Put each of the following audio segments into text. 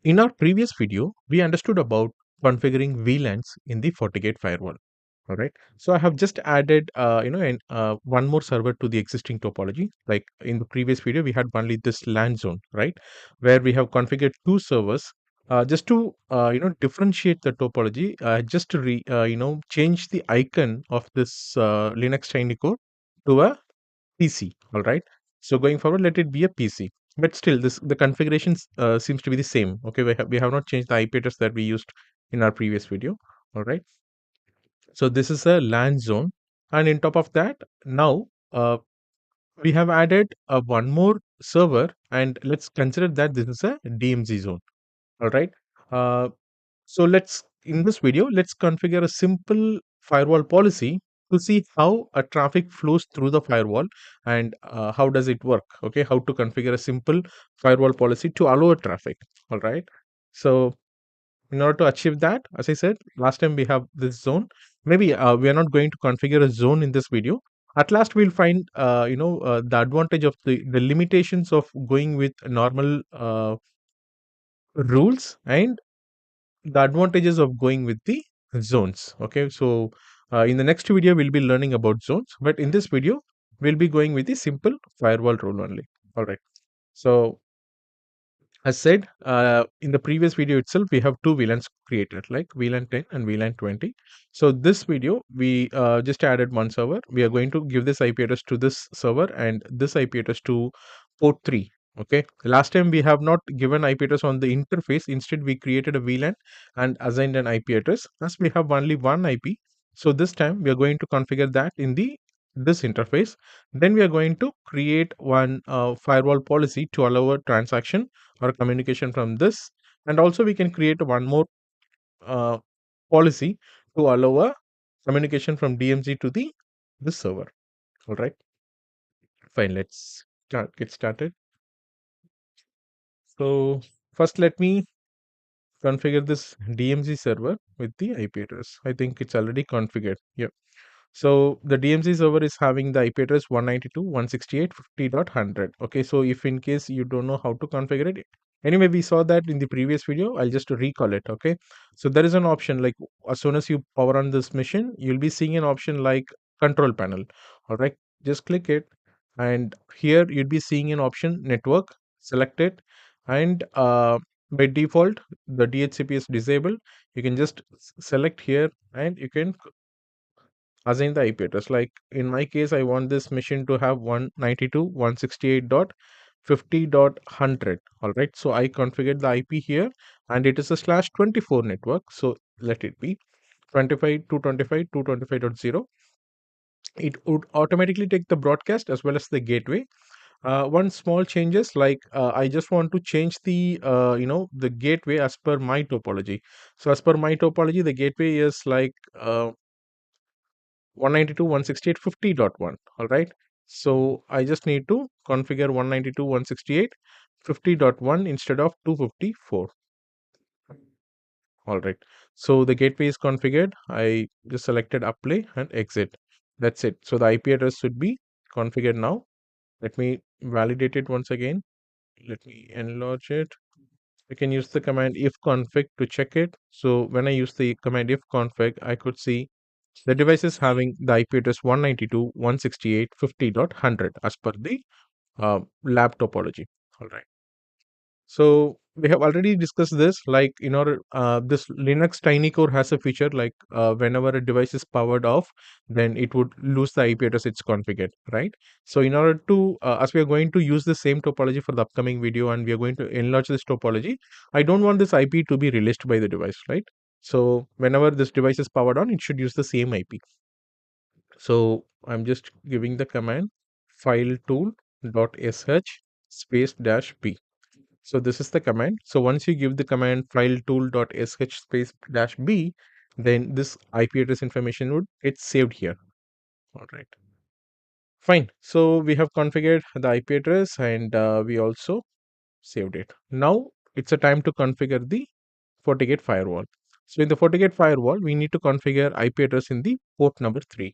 In our previous video, we understood about configuring VLANs in the FortiGate firewall. All right. So I have just added, one more server to the existing topology. Like in the previous video, we had only this LAN zone, right, where we have configured two servers. Just to differentiate the topology, just to change the icon of this Linux Tiny Core to a PC. All right. So going forward, let it be a PC. But still, this the configuration seems to be the same. Okay, we have not changed the IP address that we used in our previous video. All right. So this is a LAN zone, and in top of that, now we have added one more server, and let's consider that this is a DMZ zone. All right. Uh, so let's in this video, let's configure a simple firewall policy to see how a traffic flows through the firewall and how does it work. Okay, how to configure a simple firewall policy to allow a traffic. All right. So in order to achieve that, as I said last time, we have this zone. Maybe we are not going to configure a zone in this video. At last we'll find the advantage of the limitations of going with normal rules and the advantages of going with the zones. Okay, so in the next video we'll be learning about zones, but in this video we'll be going with the simple firewall rule only. All right. So as said, in the previous video itself, we have two VLANs created, like VLAN 10 and VLAN 20. So this video, we just added one server. We are going to give this IP address to this server and this IP address to port 3. Okay. Last time we have not given IP address on the interface. Instead, we created a VLAN and assigned an IP address. As we have only one IP, so this time we are going to configure that in the this interface. Then we are going to create one firewall policy to allow a transaction or communication from this, and also we can create one more uh, policy to allow a communication from DMZ to the this server. All right, fine, let's get started. So first let me configure this DMZ server with the IP address. I think it's already configured. Yeah. So the DMZ server is having the IP address 192.168.50.100. Okay, so if in case you don't know how to configure it, anyway, we saw that in the previous video. I'll just recall it. Okay, so there is an option like as soon as you power on this machine, you'll be seeing an option like control panel. All right, just click it, and here you'll be seeing an option network. Select it, and by default, the DHCP is disabled. You can just select here, and you can assign the IP address. Like in my case, I want this machine to have 192.168.50.100. All right. So I configured the IP here, and it is a /24 network. So let it be 25.225.225.0. It would automatically take the broadcast as well as the gateway. One small changes, like I just want to change the the gateway as per my topology. So as per my topology, the gateway is like 192.168.50.1. All right. So I just need to configure 192.168.50.1 instead of 254. All right. So the gateway is configured. I just selected apply and exit. That's it. So the IP address should be configured now. Let me validate it once again. Let me enlarge it. You can use the command ifconfig to check it. So when I use the command ifconfig, I could see the device is having the IP address 192.168.50.100 as per the lab topology. All right. So we have already discussed this. Like in order, this Linux Tiny Core has a feature like whenever a device is powered off, then it would lose the IP address it's configured, right? So in order to, as we are going to use the same topology for the upcoming video, and we are going to enlarge this topology, I don't want this IP to be released by the device, right? So whenever this device is powered on, it should use the same IP. So I'm just giving the command file tool dot sh space dash b. So this is the command. So once you give the command file tool dot sh space dash b, then this IP address information would get saved here. All right. Fine. So we have configured the IP address, and we also saved it. Now it's a time to configure the FortiGate firewall. So in the FortiGate firewall, we need to configure IP address in the port number 3.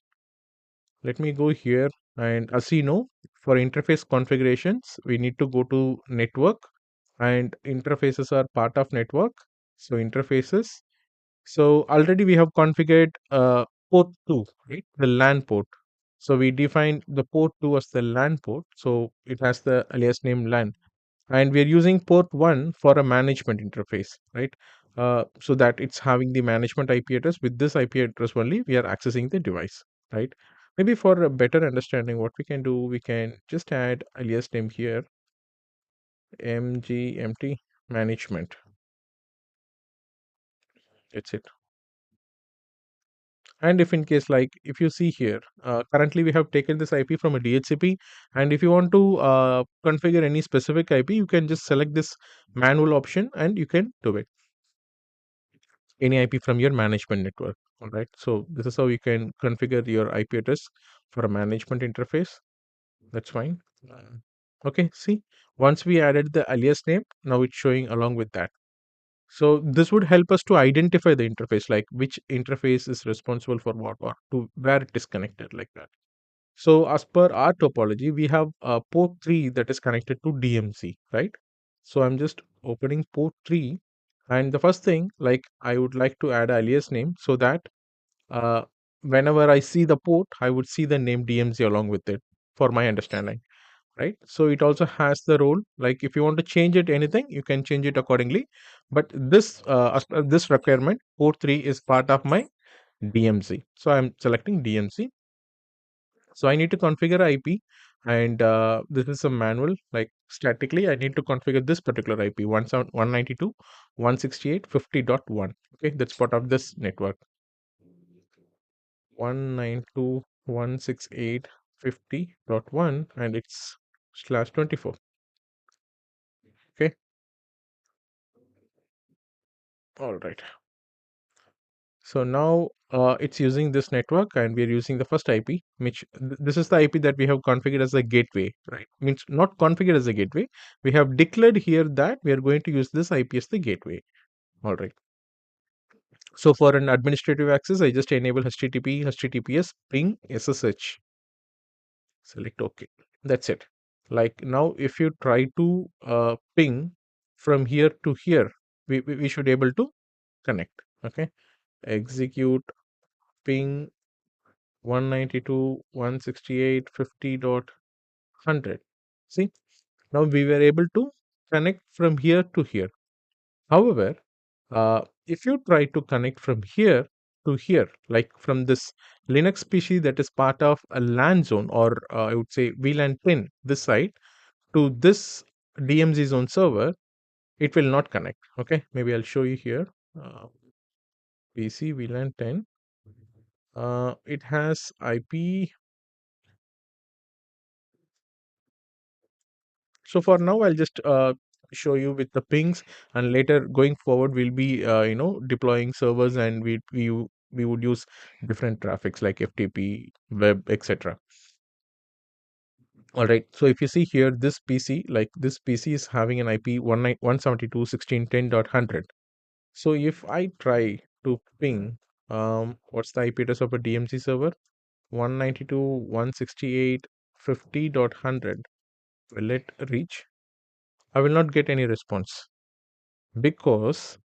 Let me go here, and as you know, for interface configurations, we need to go to network, and interfaces are part of network. So interfaces. So already we have configured port 2, right? The LAN port. So we define the port 2 as the LAN port. So it has the alias name LAN. And we are using port 1 for a management interface, right? So that it's having the management IP address. With this IP address only, we are accessing the device, right? Maybe for a better understanding, what we can do, we can just add alias name here, mgmt management. That's it. And if in case, like if you see here, currently we have taken this IP from a DHCP, and if you want to configure any specific IP, you can just select this manual option and you can do it. Any IP from your management network. All right. So this is how you can configure your IP address for a management interface. That's fine. Okay. See, once we added the alias name, now it's showing along with that. So this would help us to identify the interface, like which interface is responsible for what or to where it is connected, like that. So as per our topology, we have port 3 that is connected to DMC, right? So I'm just opening port 3, and the first thing, like I would like to add alias name so that uh, whenever I see the port, I would see the name DMC along with it for my understanding, right? So it also has the role, like if you want to change it anything, you can change it accordingly. But this as per this requirement, port 3 is part of my DMC. So I'm selecting DMC. So I need to configure IP, and this is a manual. Like statically, I need to configure this particular IP 192.168.50.1. Okay, that's part of this network. 192.168.50.1, and it's /24. Okay, all right. So now it's using this network, and we're using the first IP, which this is the IP that we have configured as a gateway, right? Means not configured as a gateway. We have declared here that we are going to use this IP as the gateway. All right. So for an administrative access, I just enable HTTP, HTTPS, ping, SSH. Select OK. That's it. Like now, if you try to ping from here to here, we should able to connect. Okay. Execute ping 192.168.50.100. See, now we were able to connect from here to here. However, if you try to connect from here to here, like from this Linux PC that is part of a LAN zone, or I would say VLAN pin this side to this DMZ zone server, it will not connect. Okay, maybe I'll show you here. PC VLAN 10. It has IP. So for now, I'll just show you with the pings, and later going forward, we'll be deploying servers, and we would use different traffics like FTP, web, etc. All right. So if you see here, this PC, like this PC is having an IP 172.168.10.100. So if I try to ping, what's the IP address of a DMC server? 192.168.50.100. Will it reach? I will not get any response because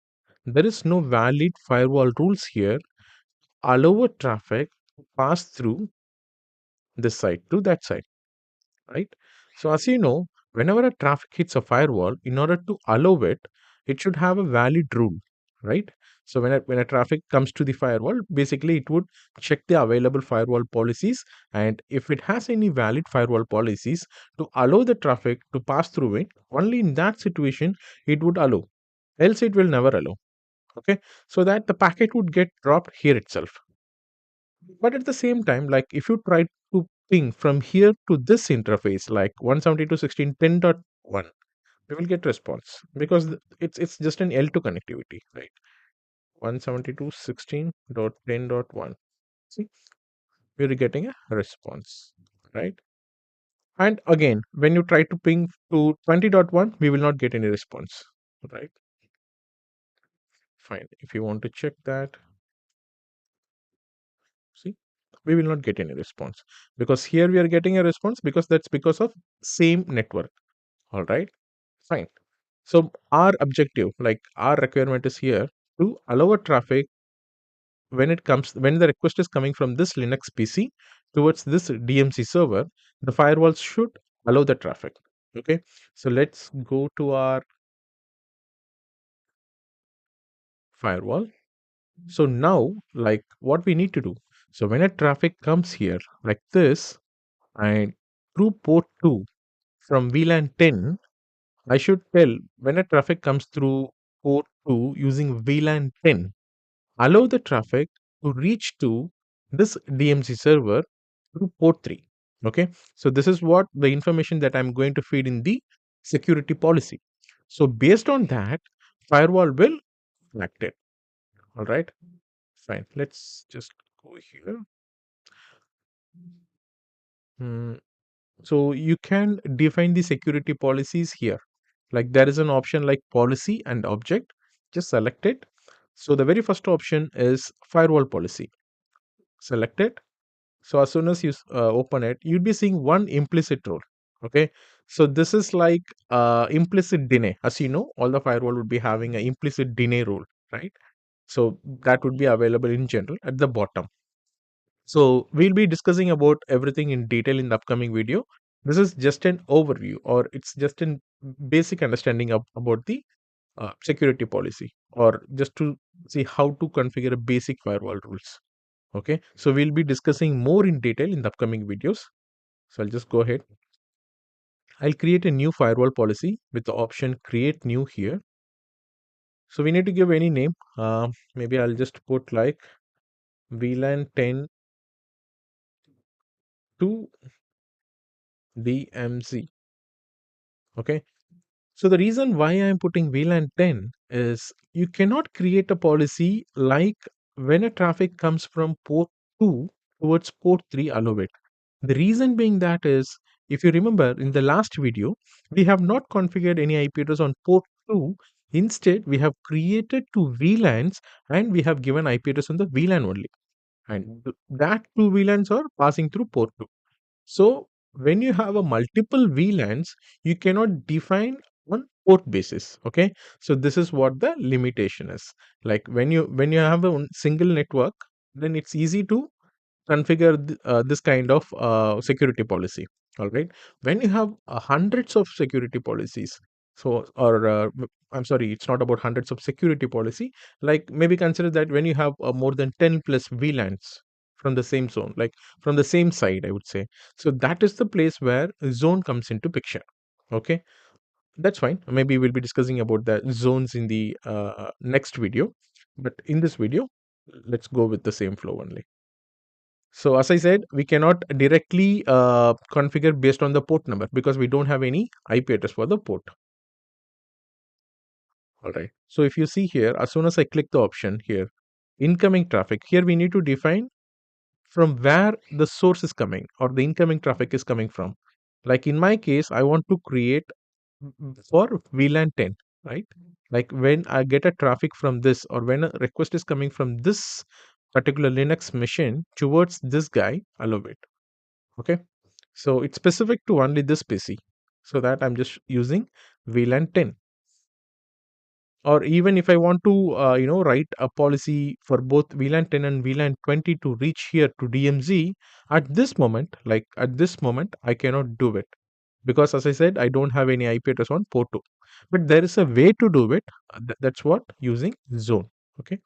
there is no valid firewall rules here allow a traffic to pass through this side to that side, right? So as you know, whenever a traffic hits a firewall, in order to allow it, it should have a valid rule, right? So when a traffic comes to the firewall, basically it would check the available firewall policies, and if it has any valid firewall policies to allow the traffic to pass through it, only in that situation it would allow, else it will never allow. Okay, so that the packet would get dropped here itself. But at the same time, like if you try to ping from here to this interface, like 172.16.10.1, we will get response because it's just an L2 connectivity, right? 172.16.10.1. See, we're getting a response, right? And again, when you try to ping to 20.1, we will not get any response, right? Fine. If you want to check that, see, we will not get any response because here we are getting a response because that's because of same network. All right, fine. So our objective, like our requirement is here to allow a traffic when the request is coming from this Linux PC towards this DMC server, the firewall should allow the traffic. Okay, so let's go to our firewall. So now, like what we need to do. So when a traffic comes here like this and through port 2 from VLAN 10, I should tell when a traffic comes through port 2 using VLAN 10, allow the traffic to reach to this DMC server through port 3. Okay, so this is what the information that I'm going to feed in the security policy. So based on that, firewall will collect it. All right, fine. Let's just go here. Hmm, so you can define the security policies here. Like there is an option like policy and object. Just select it. So the very first option is firewall policy. Select it. So as soon as you open it, you'll be seeing one implicit role. Okay. So this is like implicit deny. As you know, all the firewall would be having an implicit deny role, right? So that would be available in general at the bottom. So we'll be discussing about everything in detail in the upcoming video. This is just an overview, or it's just a basic understanding about the security policy, or just to see how to configure a basic firewall rules. Okay, so we'll be discussing more in detail in the upcoming videos. So I'll just go ahead. I'll create a new firewall policy with the option create new here. So we need to give any name. Maybe I'll just put like VLAN 10 to DMZ. Okay. So the reason why I am putting VLAN 10 is you cannot create a policy like when a traffic comes from port 2 towards port 3, allow it. The reason being that is, if you remember in the last video, we have not configured any IP address on port 2. Instead, we have created two VLANs and we have given IP address on the VLAN only. And that two VLANs are passing through port 2. So when you have a multiple VLANs, you cannot define on port basis. Okay. So this is what the limitation is. Like when you have a single network, then it's easy to configure this kind of security policy. All right. When you have hundreds of security policies, so or I'm sorry, it's not about hundreds of security policy. Like maybe consider that when you have more than 10 plus VLANs from the same zone, like from the same side, I would say. So that is the place where zone comes into picture. Okay, that's fine. Maybe we'll be discussing about the zones in the next video, but in this video, let's go with the same flow only. So as I said, we cannot directly configure based on the port number because we don't have any IP address for the port. All right. So if you see here, as soon as I click the option here, incoming traffic, here we need to define from where the source is coming or the incoming traffic is coming from. Like in my case, I want to create for VLAN 10, right? Like when I get a traffic from this or when a request is coming from this particular Linux machine towards this guy, allow it. Okay. So it's specific to only this PC. So that I'm just using VLAN 10. Or even if I want to, write a policy for both VLAN 10 and VLAN 20 to reach here to DMZ, at this moment, I cannot do it. Because as I said, I don't have any IP address on port 2. But there is a way to do it. That's what using zone. Okay.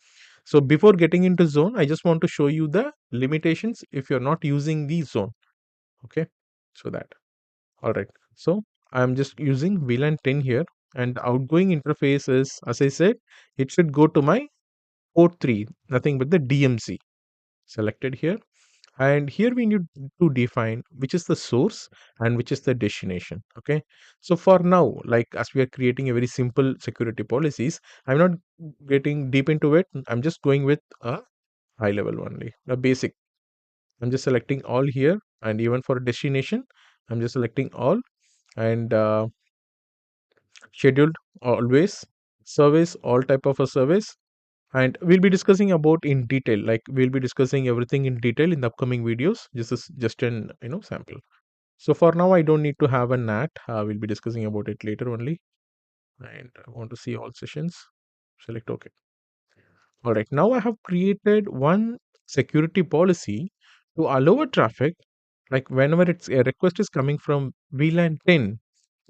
So before getting into zone, I just want to show you the limitations if you're not using the zone. Okay. So that. All right. So I'm just using VLAN 10 here, and the outgoing interface is, as I said, it should go to my port 3, nothing but the DMC selected here. And here we need to define which is the source and which is the destination. Okay. So for now, like as we are creating a very simple security policies, I'm not getting deep into it. I'm just going with a high level only, a basic. I'm just selecting all here, and even for destination, I'm just selecting all and scheduled always, service all type of a service, and we'll be discussing about in detail, like we'll be discussing everything in detail in the upcoming videos. This is just an sample. So for now I don't need to have a NAT. We'll be discussing about it later only. and I want to see all sessions. Select OK. All right, now I have created one security policy to allow a traffic, like whenever it's a request is coming from VLAN 10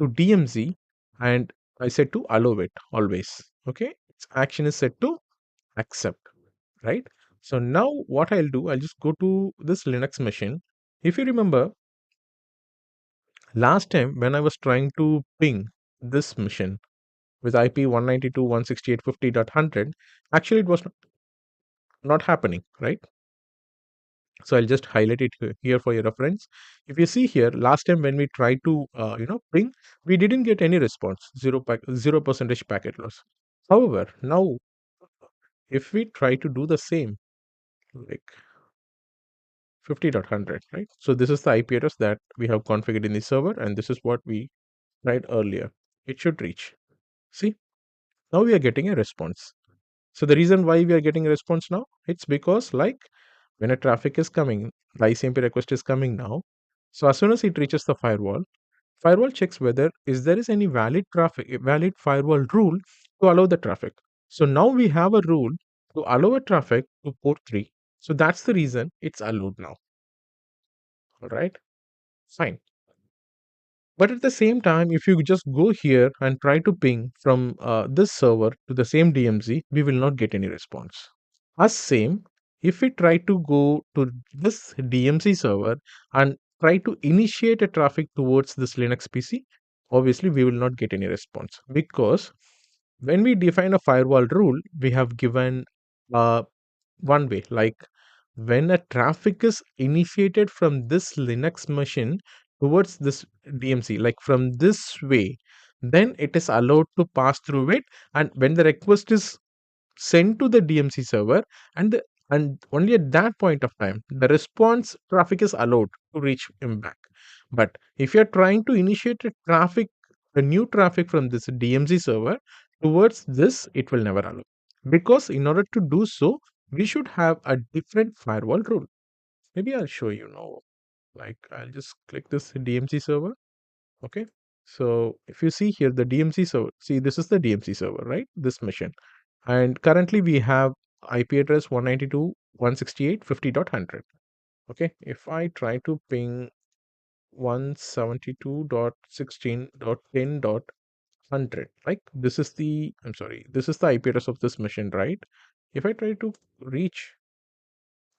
to DMZ, and I said to allow it always. Okay, its action is set to accept, right? So now what I'll do, I'll just go to this Linux machine. If you remember, last time when I was trying to ping this machine with IP 192.168.50.100, actually it was not happening, right? So I'll just highlight it here for your reference. If you see here, last time when we tried to, ping, we didn't get any response, 0% packet loss. However, now if we try to do the same, like 50.100, right? So this is the IP address that we have configured in the server, and this is what we tried earlier. It should reach. See, now we are getting a response. So the reason why we are getting a response now, it's because like when a traffic is coming, the ICMP request is coming now. So as soon as it reaches the firewall, firewall checks whether is there is any valid valid firewall rule to allow the traffic. So now we have a rule to allow a traffic to port 3. So that's the reason it's allowed now. All right, fine. But at the same time, if you just go here and try to ping from this server to the same DMZ, we will not get any response. As same, if we try to go to this DMZ server and try to initiate a traffic towards this Linux PC, obviously we will not get any response, because when we define a firewall rule, we have given one way, like when a traffic is initiated from this Linux machine towards this DMC, like from this way, then it is allowed to pass through it. And when the request is sent to the DMC server, and only at that point of time, the response traffic is allowed to reach him back. But if you're trying to initiate a new traffic from this DMZ server towards this, it will never allow. Because in order to do so, we should have a different firewall rule. Maybe I'll show you now. Like I'll just click this DMZ server. Okay. So if you see here the DMZ server, see this is the DMZ server, right? This machine. And currently we have IP address 192.168.50.100. Okay. If I try to ping 172.16.10.100, like this is the, I'm sorry, this is the IP address of this machine, right? If I try to reach,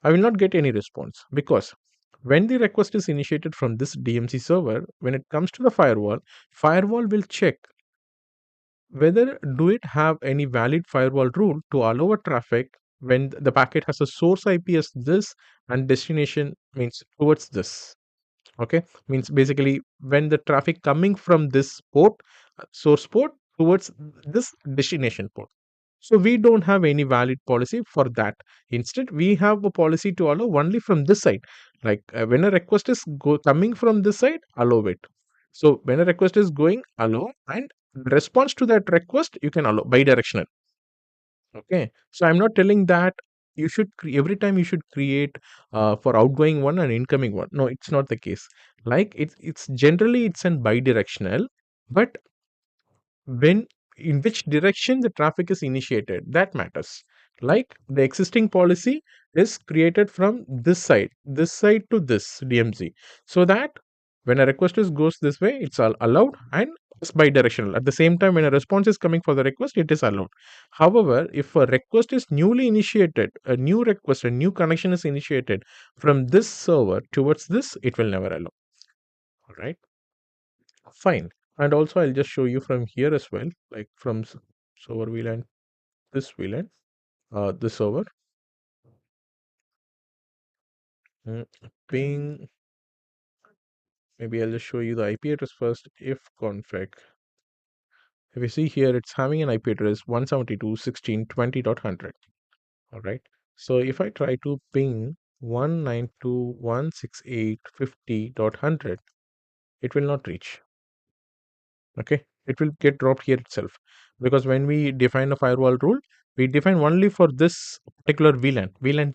I will not get any response, because when the request is initiated from this DMC server, when it comes to the firewall, firewall will check whether do it have any valid firewall rule to allow a traffic when the packet has a source IP as this and destination means towards this. Okay, means basically when the traffic coming from this port, source port, towards this destination port. So we don't have any valid policy for that. Instead, we have a policy to allow only from this side. Like when a request is coming from this side, allow it. So when a request is going, allow, and response to that request, you can allow bidirectional. Okay. So I'm not telling that you should every time you should create for outgoing one and incoming one. No, it's not the case. Like it's generally it's an bidirectional, but when in which direction the traffic is initiated, that matters. Like the existing policy is created from this side to this DMZ, so that when a request is goes this way, it's all allowed, and it's bidirectional. At the same time, when a response is coming for the request, it is allowed. However, if a request is newly initiated, a new request, a new connection is initiated from this server towards this, it will never allow. All right. Fine. And also I'll just show you from here as well, like from server VLAN, this VLAN, this server. Mm, Ping, maybe I'll just show you the IP address first. If config, if you see here, it's having an IP address 172.16.20.100. All right. So if I try to ping 192.168.50.100, it will not reach. Okay, it will get dropped here itself, because when we define a firewall rule, we define only for this particular VLAN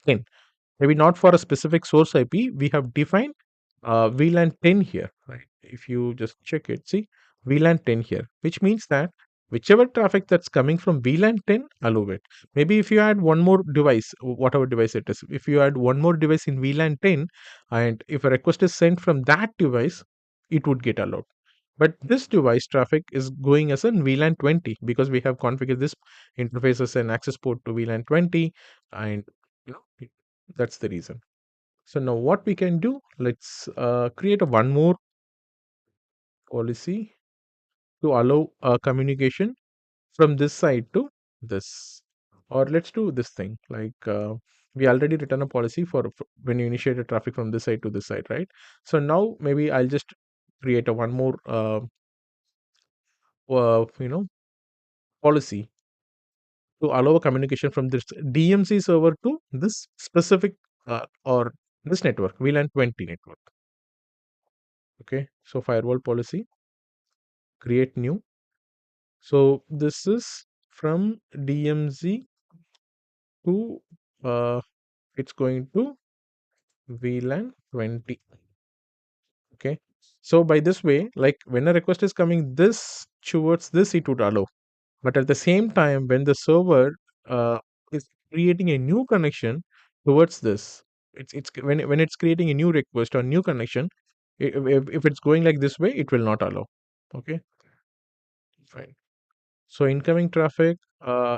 10, maybe not for a specific source IP. We have defined VLAN 10 here, right? If you just check it, see VLAN 10 here, which means that whichever traffic that's coming from VLAN 10, allow it. Maybe if you add one more device, whatever device it is, if you add one more device in VLAN 10, and if a request is sent from that device, it would get allowed. But this device traffic is going as a VLAN 20 because we have configured this interface as an access port to VLAN 20, and you know, that's the reason. So now what we can do, let's create a one more policy to allow communication from this side to this. Or let's do this thing like we already written a policy for when you initiate a traffic from this side to this side, right? So now maybe I'll just create a one more you know, policy to allow a communication from this DMC server to this specific or this network, VLAN 20 network. Okay, so firewall policy, create new. So this is from DMZ to it's going to VLAN 20. Okay. So by this way, like when a request is coming this towards this, it would allow. But at the same time, when the server is creating a new connection towards this, it's when it's creating a new request or new connection, if it's going like this way, it will not allow. Okay, fine. So incoming traffic,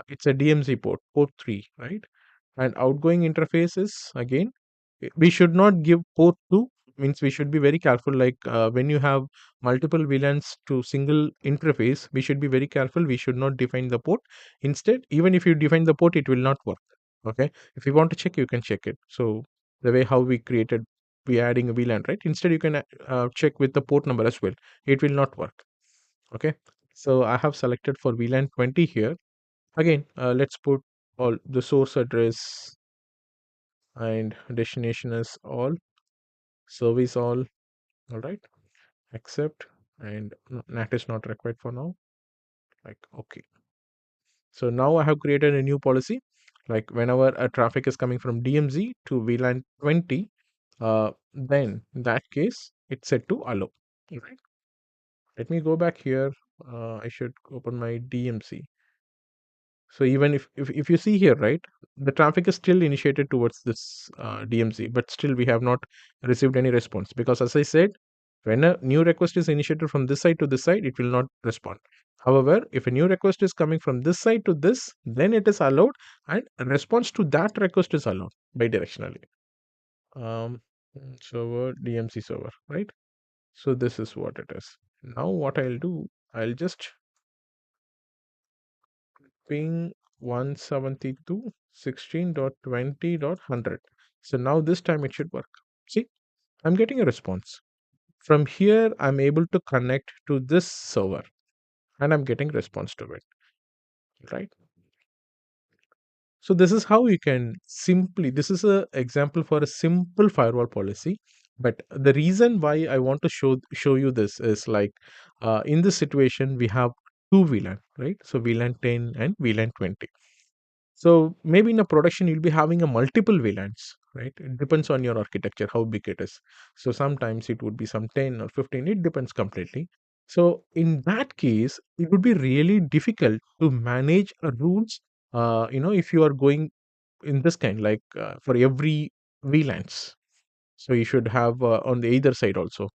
it's a DMZ port, port 3, right? And outgoing interface is again, we should not give port 2, means we should be very careful. Like when you have multiple VLANs to single interface, we should be very careful. We should not define the port. Instead, even if you define the port, it will not work. Okay. If you want to check, you can check it. So the way how we adding a VLAN, right? Instead, you can check with the port number as well. It will not work. Okay. So I have selected for VLAN 20 here. Again, let's put all the source address and destination is all, service all right, accept, and NAT is not required for now, like okay. So now I have created a new policy, like whenever a traffic is coming from DMZ to VLAN 20, then in that case it's set to allow. Right, let me go back here. I should open my DMC. So even if you see here, right, the traffic is still initiated towards this DMZ, but still we have not received any response because, as I said, when a new request is initiated from this side to this side, it will not respond. However, if a new request is coming from this side to this, then it is allowed, and a response to that request is allowed bidirectionally. Um, server DMC server, right? So this is what it is. Now what I'll do, I'll just ping 172.16.20.100. So now this time it should work. See, I'm getting a response. From here, I'm able to connect to this server and I'm getting response to it, right? So this is how you can simply, this is a example for a simple firewall policy. But the reason why I want to show you this is like in this situation, we have two VLAN, right? So VLAN 10 and VLAN 20. So maybe in a production, you'll be having a multiple VLANs, right? It depends on your architecture, how big it is. So sometimes it would be some 10 or 15, it depends completely. So in that case, it would be really difficult to manage a rules, if you are going in this kind, like for every VLANs. So you should have on the either side also.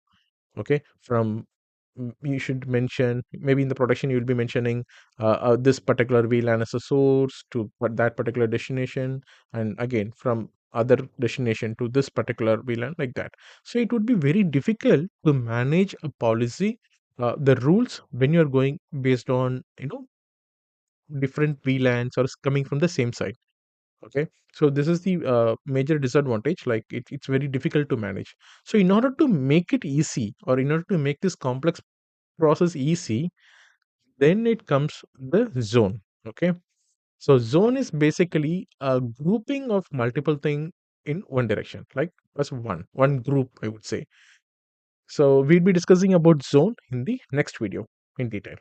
Okay, from you should mention, maybe in the production you'll be mentioning this particular VLAN as a source to that particular destination, and again from other destination to this particular VLAN, like that. So it would be very difficult to manage a policy, the rules when you're going based on different VLANs or coming from the same side. Okay, so this is the major disadvantage, like it's very difficult to manage. So in order to make it easy, or in order to make this complex process easy, then it comes the zone. Okay, so zone is basically a grouping of multiple thing in one direction, like as one group, I would say. So we'll be discussing about zone in the next video in detail.